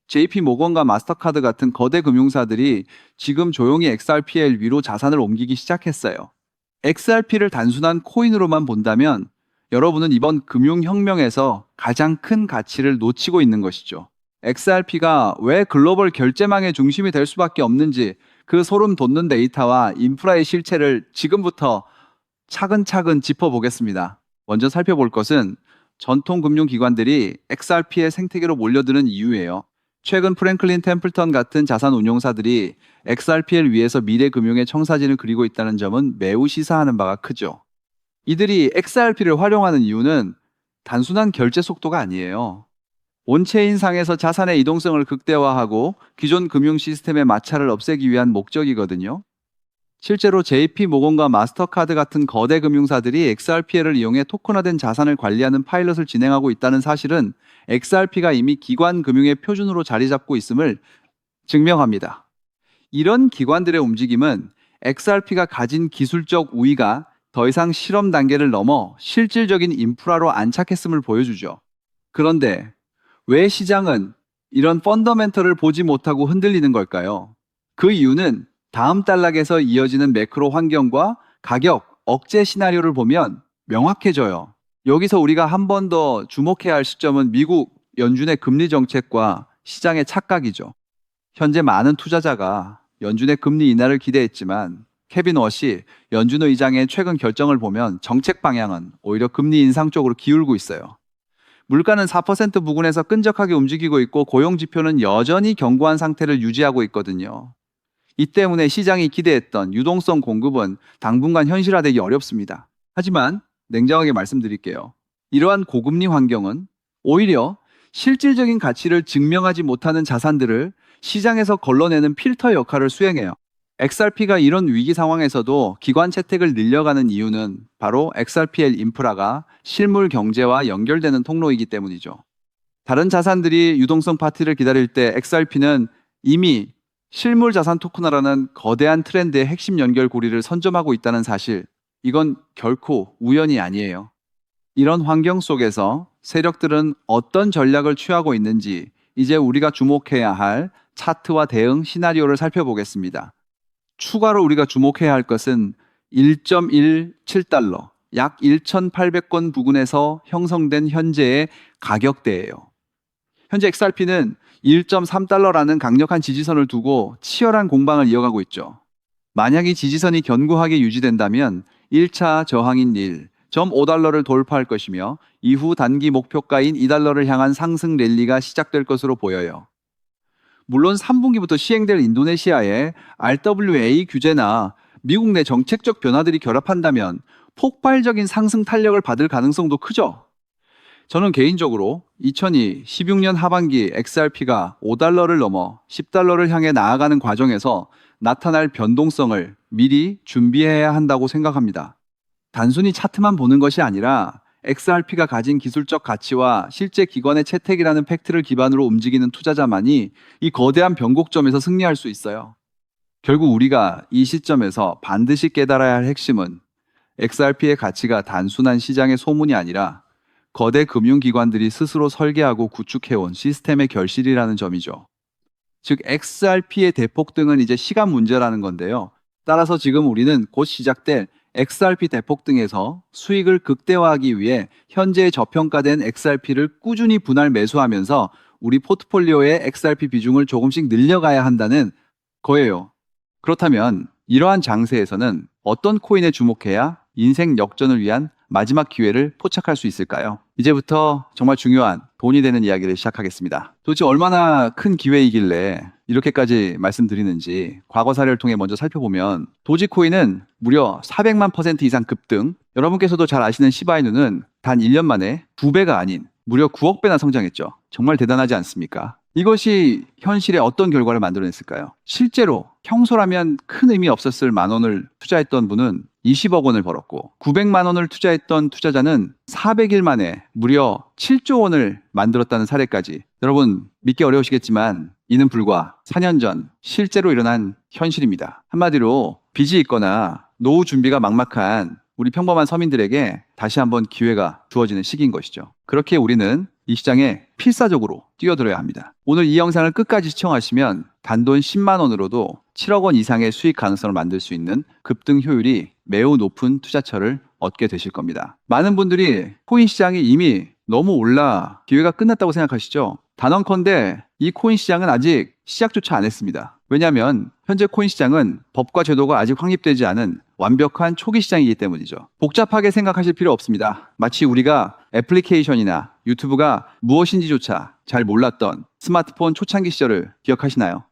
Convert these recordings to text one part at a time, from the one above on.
JP모건과 마스터카드 같은 거대 금융사들이 지금 조용히 XRPL 위로 자산을 옮기기 시작했어요. XRP를 단순한 코인으로만 본다면 여러분은 이번 금융혁명에서 가장 큰 가치를 놓치고 있는 것이죠. XRP가 왜 글로벌 결제망의 중심이 될 수밖에 없는지 그 소름 돋는 데이터와 인프라의 실체를 지금부터 차근차근 짚어보겠습니다. 먼저 살펴볼 것은 전통 금융기관들이 XRP의 생태계로 몰려드는 이유예요. 최근 프랭클린 템플턴 같은 자산 운용사들이 XRP를 위해서 미래 금융의 청사진을 그리고 있다는 점은 매우 시사하는 바가 크죠. 이들이 XRP를 활용하는 이유는 단순한 결제 속도가 아니에요. 온체인상에서 자산의 이동성을 극대화하고 기존 금융 시스템의 마찰을 없애기 위한 목적이거든요. 실제로 JP모건과 마스터카드 같은 거대 금융사들이 XRP를 이용해 토큰화된 자산을 관리하는 파일럿을 진행하고 있다는 사실은 XRP가 이미 기관 금융의 표준으로 자리 잡고 있음을 증명합니다. 이런 기관들의 움직임은 XRP가 가진 기술적 우위가 더 이상 실험 단계를 넘어 실질적인 인프라로 안착했음을 보여주죠. 그런데 왜 시장은 이런 펀더멘털을 보지 못하고 흔들리는 걸까요? 그 이유는 다음 단락에서 이어지는 매크로 환경과 가격, 억제 시나리오를 보면 명확해져요. 여기서 우리가 한 번 더 주목해야 할 시점은 미국 연준의 금리 정책과 시장의 착각이죠. 현재 많은 투자자가 연준의 금리 인하를 기대했지만 케빈 워시 연준 의장의 최근 결정을 보면 정책 방향은 오히려 금리 인상 쪽으로 기울고 있어요. 물가는 4% 부근에서 끈적하게 움직이고 있고 고용 지표는 여전히 견고한 상태를 유지하고 있거든요. 이 때문에 시장이 기대했던 유동성 공급은 당분간 현실화되기 어렵습니다. 하지만 냉정하게 말씀드릴게요. 이러한 고금리 환경은 오히려 실질적인 가치를 증명하지 못하는 자산들을 시장에서 걸러내는 필터 역할을 수행해요. XRP가 이런 위기 상황에서도 기관 채택을 늘려가는 이유는 바로 XRPL 인프라가 실물 경제와 연결되는 통로이기 때문이죠. 다른 자산들이 유동성 파티를 기다릴 때 XRP는 이미 실물 자산 토큰화라는 거대한 트렌드의 핵심 연결고리를 선점하고 있다는 사실, 이건 결코 우연이 아니에요. 이런 환경 속에서 세력들은 어떤 전략을 취하고 있는지 이제 우리가 주목해야 할 차트와 대응 시나리오를 살펴보겠습니다. 추가로 우리가 주목해야 할 것은 1.17달러, 약 1,800건 부근에서 형성된 현재의 가격대예요. 현재 XRP는 1.3달러라는 강력한 지지선을 두고 치열한 공방을 이어가고 있죠. 만약 이 지지선이 견고하게 유지된다면 1차 저항인 1.5달러를 돌파할 것이며 이후 단기 목표가인 2달러를 향한 상승 랠리가 시작될 것으로 보여요. 물론 3분기부터 시행될 인도네시아의 RWA 규제나 미국 내 정책적 변화들이 결합한다면 폭발적인 상승 탄력을 받을 가능성도 크죠. 저는 개인적으로 2016년 하반기 XRP가 5달러를 넘어 10달러를 향해 나아가는 과정에서 나타날 변동성을 미리 준비해야 한다고 생각합니다. 단순히 차트만 보는 것이 아니라 XRP가 가진 기술적 가치와 실제 기관의 채택이라는 팩트를 기반으로 움직이는 투자자만이 이 거대한 변곡점에서 승리할 수 있어요. 결국 우리가 이 시점에서 반드시 깨달아야 할 핵심은 XRP의 가치가 단순한 시장의 소문이 아니라 거대 금융기관들이 스스로 설계하고 구축해온 시스템의 결실이라는 점이죠. 즉 XRP의 대폭등은 이제 시간 문제라는 건데요. 따라서 지금 우리는 곧 시작될 XRP 대폭등에서 수익을 극대화하기 위해 현재 저평가된 XRP를 꾸준히 분할 매수하면서 우리 포트폴리오의 XRP 비중을 조금씩 늘려가야 한다는 거예요. 그렇다면 이러한 장세에서는 어떤 코인에 주목해야 인생 역전을 위한 마지막 기회를 포착할 수 있을까요? 이제부터 정말 중요한 돈이 되는 이야기를 시작하겠습니다. 도대체 얼마나 큰 기회이길래 이렇게까지 말씀드리는지 과거 사례를 통해 먼저 살펴보면 도지코인은 무려 400만 % 이상 급등, 여러분께서도 잘 아시는 시바이누는 단 1년 만에 2배가 아닌 무려 9억 배나 성장했죠. 정말 대단하지 않습니까? 이것이 현실에 어떤 결과를 만들어냈을까요? 실제로 평소라면 큰 의미 없었을 10,000원을 투자했던 분은 20억 원을 벌었고 900만 원을 투자했던 투자자는 400일 만에 무려 7조 원을 만들었다는 사례까지. 여러분 믿기 어려우시겠지만 이는 불과 4년 전 실제로 일어난 현실입니다. 한마디로 빚이 있거나 노후 준비가 막막한 우리 평범한 서민들에게 다시 한번 기회가 주어지는 시기인 것이죠. 그렇게 우리는 이 시장에 필사적으로 뛰어들어야 합니다. 오늘 이 영상을 끝까지 시청하시면 단돈 10만 원으로도 7억 원 이상의 수익 가능성을 만들 수 있는 급등 효율이 매우 높은 투자처를 얻게 되실 겁니다. 많은 분들이 코인 시장이 이미 너무 올라 기회가 끝났다고 생각하시죠? 단언컨대 이 코인 시장은 아직 시작조차 안 했습니다. 왜냐하면 현재 코인 시장은 법과 제도가 아직 확립되지 않은 완벽한 초기 시장이기 때문이죠. 복잡하게 생각하실 필요 없습니다. 마치 우리가 애플리케이션이나 유튜브가 무엇인지조차 잘 몰랐던 스마트폰 초창기 시절을 기억하시나요?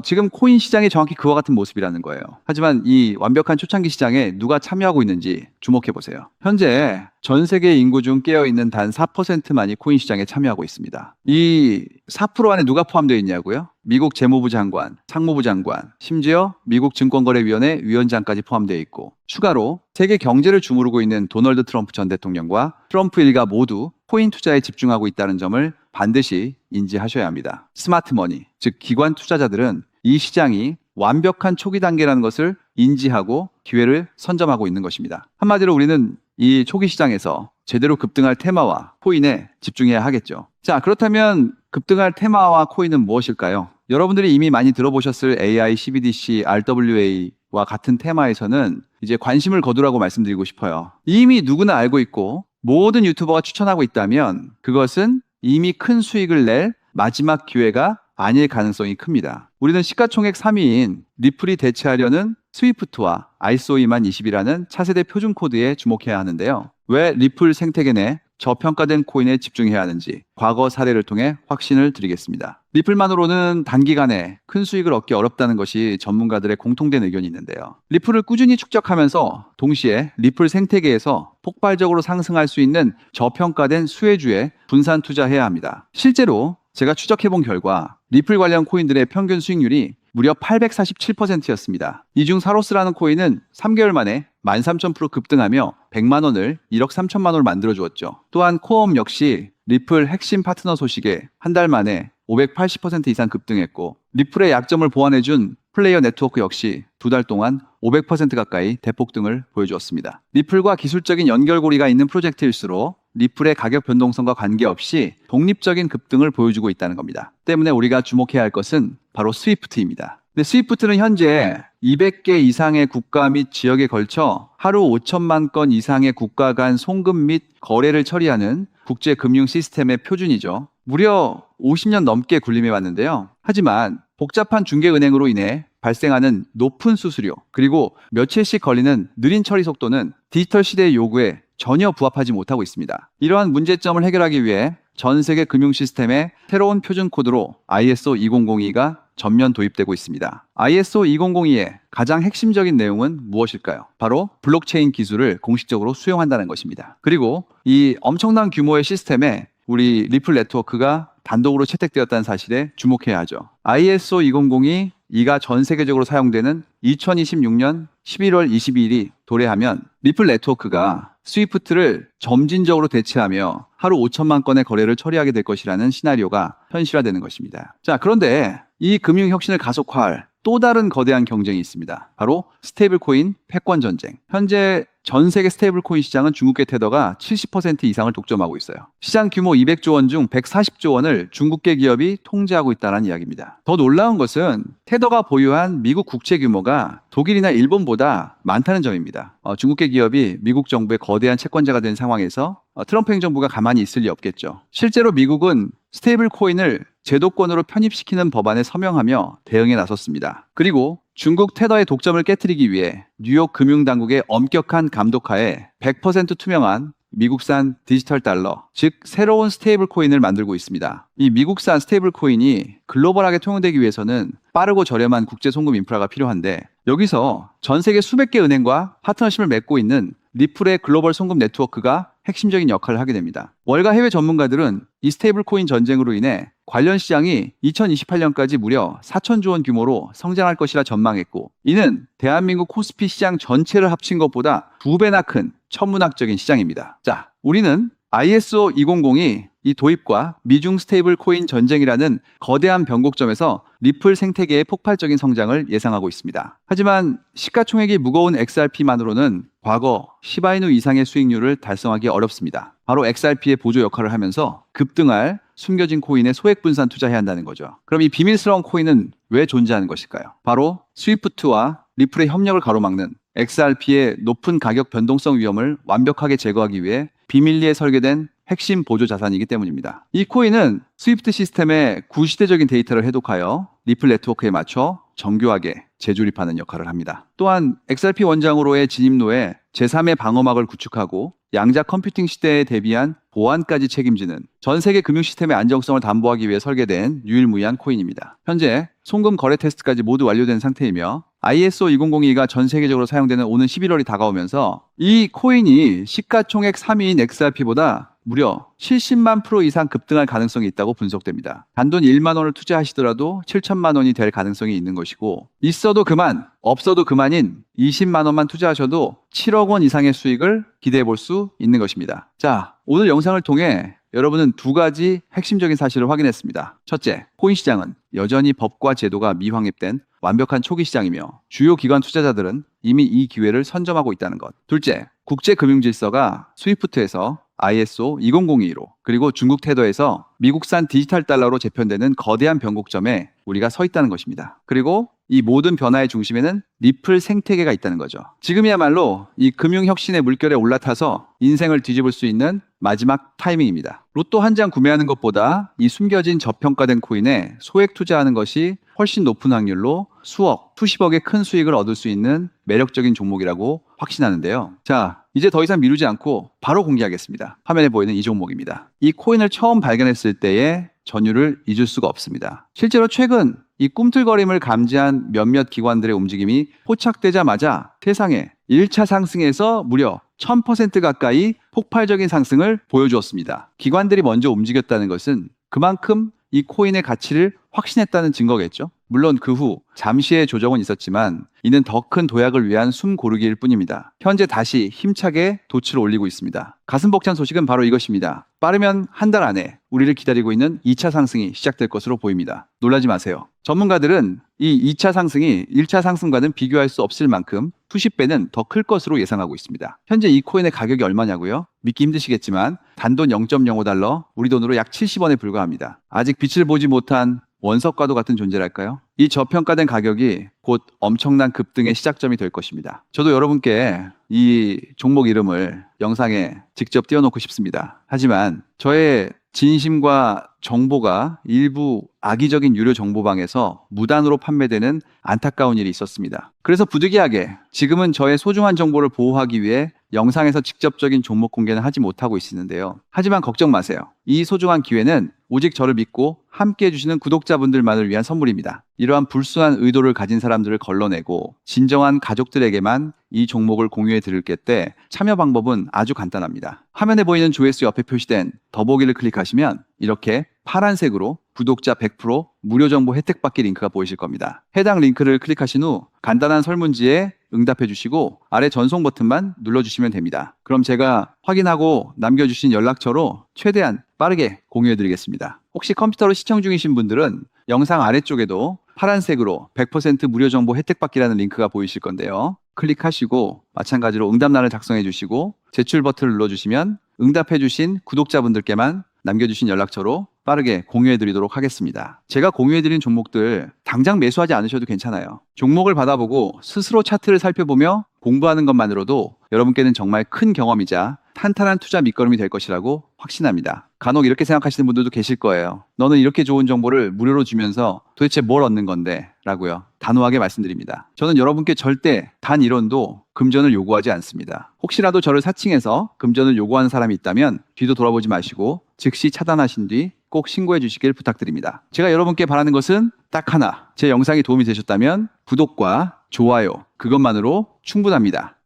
지금 코인 시장이 정확히 그와 같은 모습이라는 거예요. 하지만 이 완벽한 초창기 시장에 누가 참여하고 있는지 주목해 보세요. 현재 전 세계 인구 중 깨어있는 단 4%만이 코인 시장에 참여하고 있습니다. 이 4% 안에 누가 포함되어 있냐고요? 미국 재무부 장관, 상무부 장관, 심지어 미국 증권거래위원회 위원장까지 포함되어 있고, 추가로 세계 경제를 주무르고 있는 도널드 트럼프 전 대통령과 트럼프 일가 모두 코인 투자에 집중하고 있다는 점을 반드시 인지하셔야 합니다. 스마트 머니, 즉 기관 투자자들은 이 시장이 완벽한 초기 단계라는 것을 인지하고 기회를 선점하고 있는 것입니다. 한마디로 우리는 이 초기 시장에서 제대로 급등할 테마와 코인에 집중해야 하겠죠. 자, 그렇다면 급등할 테마와 코인은 무엇일까요? 여러분들이 이미 많이 들어보셨을 AI, CBDC, RWA와 같은 테마에서는 이제 관심을 거두라고 말씀드리고 싶어요. 이미 누구나 알고 있고 모든 유튜버가 추천하고 있다면 그것은 이미 큰 수익을 낼 마지막 기회가 아닐 가능성이 큽니다. 우리는 시가총액 3위인 리플이 대체하려는 스위프트와 ISO 20020이라는 차세대 표준 코드에 주목해야 하는데요. 왜 리플 생태계 내 저평가된 코인에 집중해야 하는지 과거 사례를 통해 확신을 드리겠습니다. 리플만으로는 단기간에 큰 수익을 얻기 어렵다는 것이 전문가들의 공통된 의견이 있는데요. 리플을 꾸준히 축적하면서 동시에 리플 생태계에서 폭발적으로 상승할 수 있는 저평가된 수혜주에 분산 투자해야 합니다. 실제로 제가 추적해본 결과 리플 관련 코인들의 평균 수익률이 무려 847%였습니다. 이 중 사로스라는 코인은 3개월 만에 13,000% 급등하며 100만 원을 1억 3천만 원을 만들어 주었죠. 또한 코엄 역시 리플 핵심 파트너 소식에 한 달 만에 580% 이상 급등했고, 리플의 약점을 보완해준 플레이어 네트워크 역시 두 달 동안 500% 가까이 대폭등을 보여주었습니다. 리플과 기술적인 연결고리가 있는 프로젝트일수록 리플의 가격 변동성과 관계없이 독립적인 급등을 보여주고 있다는 겁니다. 때문에 우리가 주목해야 할 것은 바로 스위프트입니다. 근데 스위프트는 현재 200개 이상의 국가 및 지역에 걸쳐 하루 5천만 건 이상의 국가 간 송금 및 거래를 처리하는 국제 금융 시스템의 표준이죠. 무려 50년 넘게 군림해 왔는데요. 하지만 복잡한 중개은행으로 인해 발생하는 높은 수수료, 그리고 며칠씩 걸리는 느린 처리 속도는 디지털 시대의 요구에 전혀 부합하지 못하고 있습니다. 이러한 문제점을 해결하기 위해 전 세계 금융 시스템에 새로운 표준 코드로 ISO 2002가 전면 도입되고 있습니다. ISO 2002의 가장 핵심적인 내용은 무엇일까요? 바로 블록체인 기술을 공식적으로 수용한다는 것입니다. 그리고 이 엄청난 규모의 시스템에 우리 리플 네트워크가 단독으로 채택되었다는 사실에 주목해야 하죠. ISO 2002 이가 전 세계적으로 사용되는 2026년 11월 22일이 도래하면 리플 네트워크가 스위프트를 점진적으로 대체하며 하루 5천만 건의 거래를 처리하게 될 것이라는 시나리오가 현실화되는 것입니다. 자, 그런데 이 금융혁신을 가속화할 또 다른 거대한 경쟁이 있습니다. 바로 스테이블코인 패권 전쟁. 현재 전 세계 스테이블코인 시장은 중국계 테더가 70% 이상을 독점하고 있어요. 시장 규모 200조 원 중 140조 원을 중국계 기업이 통제하고 있다는 이야기입니다. 더 놀라운 것은 테더가 보유한 미국 국채 규모가 독일이나 일본보다 많다는 점입니다. 중국계 기업이 미국 정부의 거대한 채권자가 된 상황에서 트럼프 행정부가 가만히 있을 리 없겠죠. 실제로 미국은 스테이블 코인을 제도권으로 편입시키는 법안에 서명하며 대응에 나섰습니다. 그리고 중국 테더의 독점을 깨트리기 위해 뉴욕 금융당국의 엄격한 감독하에 100% 투명한 미국산 디지털 달러, 즉 새로운 스테이블 코인을 만들고 있습니다. 이 미국산 스테이블 코인이 글로벌하게 통용되기 위해서는 빠르고 저렴한 국제 송금 인프라가 필요한데, 여기서 전 세계 수백 개 은행과 파트너십을 맺고 있는 리플의 글로벌 송금 네트워크가 핵심적인 역할을 하게 됩니다. 월가 해외 전문가들은 이 스테이블 코인 전쟁으로 인해 관련 시장이 2028년까지 무려 4천조 원 규모로 성장할 것이라 전망했고, 이는 대한민국 코스피 시장 전체를 합친 것보다 2배나 큰 천문학적인 시장입니다. 자, 우리는 ISO 2002 이 도입과 미중 스테이블 코인 전쟁이라는 거대한 변곡점에서 리플 생태계의 폭발적인 성장을 예상하고 있습니다. 하지만 시가총액이 무거운 XRP만으로는 과거 시바이누 이상의 수익률을 달성하기 어렵습니다. 바로 XRP의 보조 역할을 하면서 급등할 숨겨진 코인에 소액 분산 투자해야 한다는 거죠. 그럼 이 비밀스러운 코인은 왜 존재하는 것일까요? 바로 스위프트와 리플의 협력을 가로막는 XRP의 높은 가격 변동성 위험을 완벽하게 제거하기 위해 비밀리에 설계된 핵심 보조 자산이기 때문입니다. 이 코인은 스위프트 시스템의 구시대적인 데이터를 해독하여 리플 네트워크에 맞춰 정교하게 재조립하는 역할을 합니다. 또한 XRP 원장으로의 진입로에 제3의 방어막을 구축하고 양자 컴퓨팅 시대에 대비한 보안까지 책임지는 전 세계 금융 시스템의 안정성을 담보하기 위해 설계된 유일무이한 코인입니다. 현재 송금 거래 테스트까지 모두 완료된 상태이며 ISO 2002가 전 세계적으로 사용되는 오는 11월이 다가오면서 이 코인이 시가총액 3위인 XRP보다 무려 70만 프로 이상 급등할 가능성이 있다고 분석됩니다. 단돈 1만 원을 투자하시더라도 7천만 원이 될 가능성이 있는 것이고 있어도 그만, 없어도 그만인 20만 원만 투자하셔도 7억 원 이상의 수익을 기대해 볼 수 있는 것입니다. 자, 오늘 영상을 통해 여러분은 두 가지 핵심적인 사실을 확인했습니다. 첫째, 코인 시장은 여전히 법과 제도가 미확립된 완벽한 초기 시장이며 주요 기관 투자자들은 이미 이 기회를 선점하고 있다는 것. 둘째, 국제 금융 질서가 스위프트에서 ISO 2002로 그리고 중국 테더에서 미국산 디지털 달러로 재편되는 거대한 변곡점에 우리가 서 있다는 것입니다. 그리고 이 모든 변화의 중심에는 리플 생태계가 있다는 거죠. 지금이야말로 이 금융혁신의 물결에 올라타서 인생을 뒤집을 수 있는 마지막 타이밍입니다. 로또 한 장 구매하는 것보다 이 숨겨진 저평가된 코인에 소액 투자하는 것이 훨씬 높은 확률로 수억, 수십억의 큰 수익을 얻을 수 있는 매력적인 종목이라고 확신하는데요. 자, 이제 더 이상 미루지 않고 바로 공개하겠습니다. 화면에 보이는 이 종목입니다. 이 코인을 처음 발견했을 때의 전율을 잊을 수가 없습니다. 실제로 최근 이 꿈틀거림을 감지한 몇몇 기관들의 움직임이 포착되자마자 세상에 1차 상승에서 무려 1000% 가까이 폭발적인 상승을 보여주었습니다. 기관들이 먼저 움직였다는 것은 그만큼 이 코인의 가치를 확신했다는 증거겠죠. 물론 그 후 잠시의 조정은 있었지만 이는 더 큰 도약을 위한 숨 고르기일 뿐입니다. 현재 다시 힘차게 돛을 올리고 있습니다. 가슴 벅찬 소식은 바로 이것입니다. 빠르면 한 달 안에 우리를 기다리고 있는 2차 상승이 시작될 것으로 보입니다. 놀라지 마세요. 전문가들은 이 2차 상승이 1차 상승과는 비교할 수 없을 만큼 수십 배는 더 클 것으로 예상하고 있습니다. 현재 이 코인의 가격이 얼마냐고요? 믿기 힘드시겠지만 단돈 0.05달러, 우리 돈으로 약 70원에 불과합니다. 아직 빛을 보지 못한 원석과도 같은 존재랄까요? 이 저평가된 가격이 곧 엄청난 급등의 시작점이 될 것입니다. 저도 여러분께 이 종목 이름을 영상에 직접 띄워놓고 싶습니다. 하지만 저의 진심과 정보가 일부 악의적인 유료 정보방에서 무단으로 판매되는 안타까운 일이 있었습니다. 그래서 부득이하게 지금은 저의 소중한 정보를 보호하기 위해 영상에서 직접적인 종목 공개는 하지 못하고 있는데요. 하지만 걱정 마세요. 이 소중한 기회는 오직 저를 믿고 함께 해주시는 구독자분들만을 위한 선물입니다. 이러한 불순한 의도를 가진 사람들을 걸러내고 진정한 가족들에게만 이 종목을 공유해 드릴 때 참여 방법은 아주 간단합니다. 화면에 보이는 조회수 옆에 표시된 더보기를 클릭하시면 이렇게 파란색으로 구독자 100% 무료 정보 혜택 받기 링크가 보이실 겁니다. 해당 링크를 클릭하신 후 간단한 설문지에 응답해 주시고 아래 전송 버튼만 눌러주시면 됩니다. 그럼 제가 확인하고 남겨주신 연락처로 최대한 빠르게 공유해 드리겠습니다. 혹시 컴퓨터로 시청 중이신 분들은 영상 아래쪽에도 파란색으로 100% 무료 정보 혜택 받기라는 링크가 보이실 건데요. 클릭하시고 마찬가지로 응답란을 작성해 주시고 제출 버튼을 눌러주시면 응답해 주신 구독자분들께만 남겨주신 연락처로 빠르게 공유해 드리도록 하겠습니다. 제가 공유해 드린 종목들 당장 매수하지 않으셔도 괜찮아요. 종목을 받아보고 스스로 차트를 살펴보며 공부하는 것만으로도 여러분께는 정말 큰 경험이자 탄탄한 투자 밑거름이 될 것이라고 확신합니다. 간혹 이렇게 생각하시는 분들도 계실 거예요. 너는 이렇게 좋은 정보를 무료로 주면서 도대체 뭘 얻는 건데? 라고요. 단호하게 말씀드립니다. 저는 여러분께 절대 단 1원도 금전을 요구하지 않습니다. 혹시라도 저를 사칭해서 금전을 요구하는 사람이 있다면 뒤도 돌아보지 마시고 즉시 차단하신 뒤 꼭 신고해 주시길 부탁드립니다. 제가 여러분께 바라는 것은 딱 하나. 제 영상이 도움이 되셨다면 구독과 좋아요 그것만으로 충분합니다.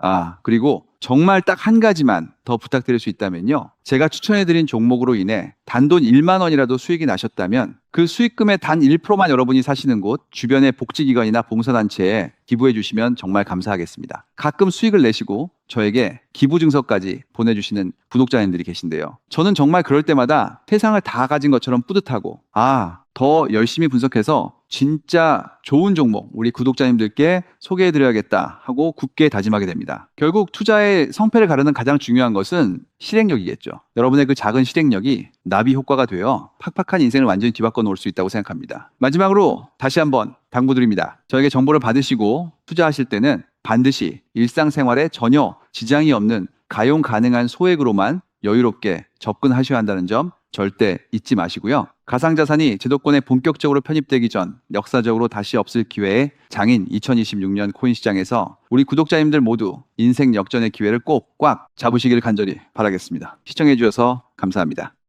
그리고 정말 딱 한 가지만 더 부탁드릴 수 있다면요. 제가 추천해드린 종목으로 인해 단돈 1만 원이라도 수익이 나셨다면 그 수익금의 단 1%만 여러분이 사시는 곳 주변의 복지기관이나 봉사단체에 기부해 주시면 정말 감사하겠습니다. 가끔 수익을 내시고 저에게 기부 증서까지 보내주시는 구독자님들이 계신데요. 저는 정말 그럴 때마다 세상을 다 가진 것처럼 뿌듯하고 더 열심히 분석해서 진짜 좋은 종목 우리 구독자님들께 소개해드려야겠다 하고 굳게 다짐하게 됩니다. 결국 투자의 성패를 가르는 가장 중요한 것은 실행력이겠죠. 여러분의 그 작은 실행력이 나비 효과가 되어 팍팍한 인생을 완전히 뒤바꿔 놓을 수 있다고 생각합니다. 마지막으로 다시 한번 당부드립니다. 저에게 정보를 받으시고 투자하실 때는 반드시 일상생활에 전혀 지장이 없는 가용 가능한 소액으로만 여유롭게 접근하셔야 한다는 점 절대 잊지 마시고요. 가상자산이 제도권에 본격적으로 편입되기 전 역사적으로 다시 없을 기회에 장인 2026년 코인 시장에서 우리 구독자님들 모두 인생 역전의 기회를 꼭 꽉 잡으시길 간절히 바라겠습니다. 시청해 주셔서 감사합니다.